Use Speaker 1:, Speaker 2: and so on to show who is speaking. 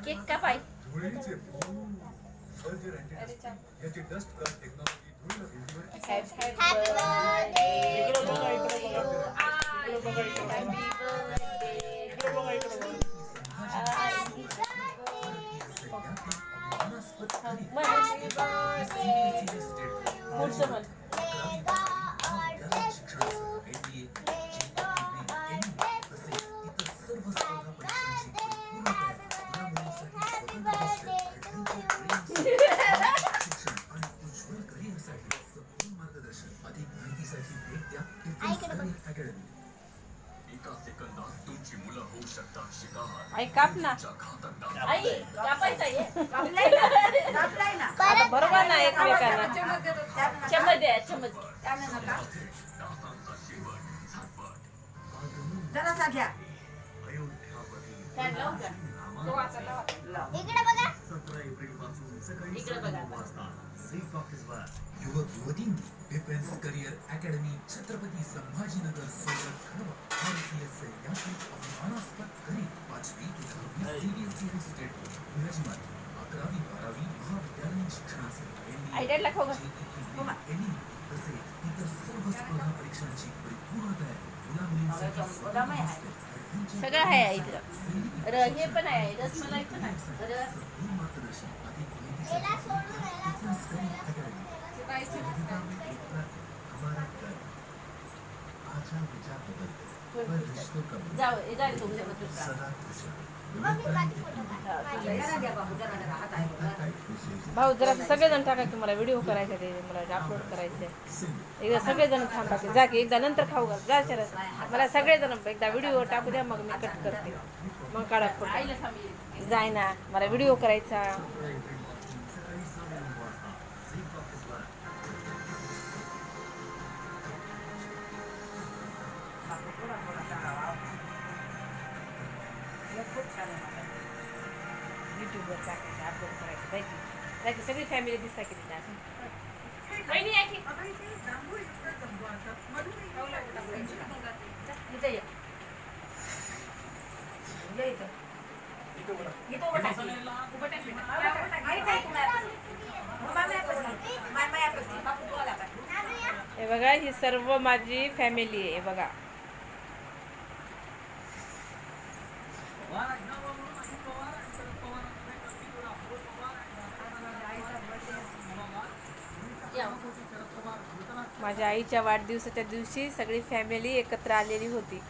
Speaker 1: Cake कापाय. पुढचं म्हण. आई काप ना. आई कापायचा आहे. आता बरोबर ना एकमेकांना. चमच द्या चमच.
Speaker 2: जरासा घ्या.
Speaker 1: इकडे बघा. इकडे बघा.
Speaker 3: युवक युवतींनी defence career academy Chhatrapati Sambhajinagar सोबत खडवा भारतीय सैन्याची अभिमानास्पद करी 5वी ते 10वी सीबीएसई स्टेट बोर्ड इंग्रजी 11वी 12वी महाविद्यालयीन शिक्षणासाठी
Speaker 1: आयडियाला खाऊ घाल.
Speaker 3: तसेच इतर सर्व स्पर्धा परीक्षांची परिपूर्ण तयारी मुला-मुलींसाठी
Speaker 1: सगळं आहे इकडं. हे पण आहे रसमलाई पण आहे.
Speaker 3: मार्गदर्शन अधिक माहितीसाठी हमारा घर आजा विचार बदलते पर रिश्तों का
Speaker 1: जाऊ इधर तुमच्या बद्दल
Speaker 3: सदा खुश
Speaker 1: भाऊ जरा सगळेजण टाका की मला व्हिडिओ करायचा ते मला अपलोड करायचे. एकदा सगळेजण थांबा की जा की एकदा नंतर खाऊ घाल जा शरद. मला सगळेजण एकदा व्हिडिओ टाकू द्या मग मी कट करते मग काढा फोटो. जाय ना मला व्हिडिओ करायचा. युट्यूबवर टाकायचं अपलोड करायचं जायची सगळी फॅमिली दिसता की तिथे. हे बघा ही सर्व माझी फॅमिली आहे बघा. माझ्या आईच्या वाढदिवसाच्या दिवशी सगळी फॅमिली एकत्र आलेली होती.